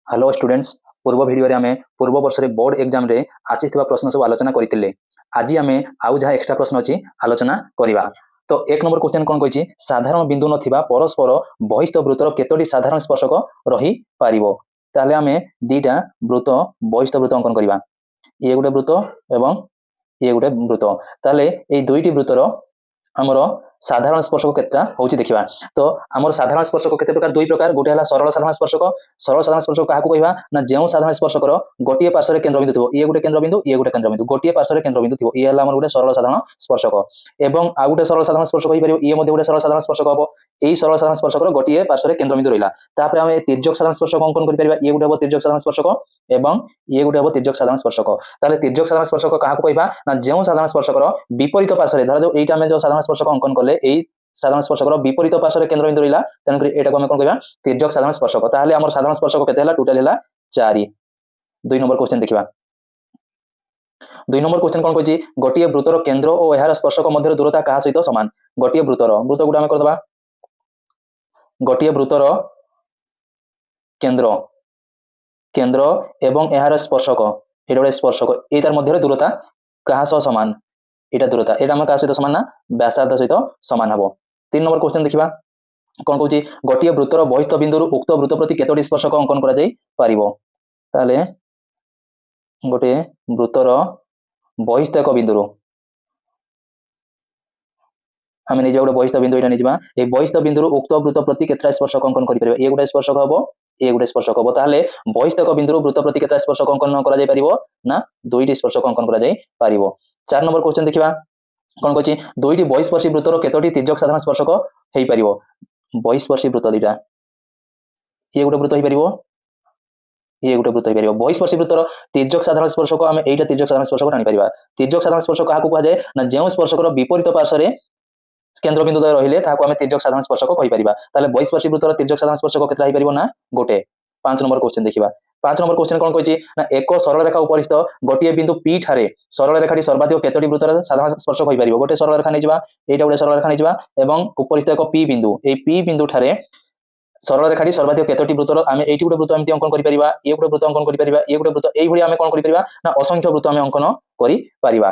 Hello students पूर्व video रे आमे पूर्व वर्ष रे बोर्ड एग्जाम रे आसीथिबा प्रश्न सब आलोचना करितिले। आज आमे आउ जहा एक्स्ट्रा प्रश्न अछि आलोचना करिवा। तो एक नंबर क्वेश्चन कोन कहछि साधारण बिंदु नथिबा परस्पर बहिस्थ वृत्तर केतोटी साधारण स्पर्शक रही पारिबो। ताले आमे दीटा वृत्त बहिस्थ वृत्त अंकन करिवा। ये गुटे वृत्त एवं ये गुटे वृत्त। ताले एई दुईटी वृत्तर हमर साधारण स्पर्शक केतटा होची देखिबा। तो हमर साधारण स्पर्शक केते प्रकार दुई प्रकार गोटे हला सरल साधारण स्पर्शक। सरल साधारण स्पर्शक काहाकू कहिबा ना जेउ साधारण स्पर्शकर गोटिए पार्श्व केंद्र बिंदु थिबो ये गुटे केंद्र बिंदु ये गुटे केंद्र बिंदु गोटिए पार्श्व केंद्र बिंदु थिबो ये हला हमर गुटे सरल साधारण स्पर्शक। एवं आ गुटे सरल साधारण स्पर्शक होई परिबो ये मध्ये गुटे सरल साधारण स्पर्शक हबो। एई सरल साधारण स्पर्शकर गोटिए पार्श्व केंद्र बिंदु रहिला। तापर हम तिर्यक साधारण स्पर्शक अंकन करि परिबा। ये गुटे हबो तिर्यक साधारण स्पर्शक एवं ये गुटे हबो तिर्यक साधारण स्पर्शक। ताले तिर्यक साधारण स्पर्शक काहाकू कहिबा ना जेउ साधारण स्पर्शकर विपरीत पार्श्व रे धरा जो एइटा हम जो साधारण स्पर्शक अंकन कले एई साधारण स्पर्शकर विपरीत पार्श्व केंद्र बिंदु रहिला तेनु करी एटा को हम कोन कहबा तिर्यक साधारण स्पर्शक। ताहले हमर साधारण स्पर्शक केते हला टोटल हला 4। दुई नंबर क्वेश्चन देखिबा। दुई नंबर क्वेश्चन कोन कहछि गोटिए वृत्तर केंद्र और एहार स्पर्शक मध्य दूरता कहा सहित समान। गोटिए वृत्त गुडा हम कर दबा। गोटिए वृत्तर केंद्र केंद्र एवं एहार स्पर्शक एटा गोटे स्पर्शक एटार मध्य दूरता कहा सह समान। एटा दूरता एटा हम कहा सहित समान ना व्यासार्ध सहित समान हबो। 3 नंबर क्वेश्चन देखिबा कोन कहछि गोटिए वृत्तर बहिस्थ बिंदु उक्त वृत्त प्रति केतोटी स्पर्शक अंकन करा जाई पारिबो। ताले गोटे वृत्तर बहिस्थ एक बिंदु आम निजे गोटे बहिस्थ बिंदु एटा निजिबा। ए बहिस्थ बिंदु उक्त वृत्त प्रति केतटा स्पर्शक अंकन करि परिबा। ए गुटे स्पर्शक हबो ए गुटे स्पर्शक हबो। ताले बहिस्थ एक बिंदु वृत्त प्रति केतटा स्पर्शक अंकन करा जाई परिबो ना दुईटी स्पर्शक अंकन करा जाई परिबो। 4 नंबर क्वेश्चन देखिबा कोन कहछि दुईटी बहिस्पर्शी वृत्तर केतोटी तिर्यक साधारण स्पर्शक हेई परिबो। बहिस्पर्शी वृत्त दुईटा ये गुटे वृत्त हेई परिबो ये गुटे वृत्त हेई परिबो। बहिस्पर्शी वृत्तर तिर्यक साधारण स्पर्शक आमे एइटा तिर्यक साधारण स्पर्शक आनि परिबा। तिर्यक साधारण स्पर्शक काहाकू कहा जाय ना जेउ स्पर्शकर विपरीत पार्श्व रे केंद्र बिंदु रहिले ताहाकू आमे तिर्यक साधारण स्पर्शक कहि परिबा। ताले बहिस्पर्शी वृत्तर तिर्यक साधारण स्पर्शक केतटा हेई परिबो ना गोटे। 5 नंबर क्वेश्चन देखिबा। 5 नंबर क्वेश्चन कोन कहछि ना एक सरल रेखा उपरिस्थ गोटिए बिंदु P ठारे सरल रेखाटी सर्वाधिक केतोटी वृत्तर साधारण स्पर्शक होई परिबो। गोटे सरल रेखा नै जिबा एटा गोटे सरल रेखा नै जिबा एवं उपरिस्थ एक P बिंदु ए P बिंदु ठारे सरल रेखाटी सर्वाधिक केतोटी वृत्तर आमे एइटी गुटे वृत्त एमति अंकन करि परिबा। ए गुटे वृत्त अंकन करि परिबा। ए गुटे वृत्त एई भली आमे कोन करि परिबा ना असंख्य वृत्त आमे अंकन करि परिबा।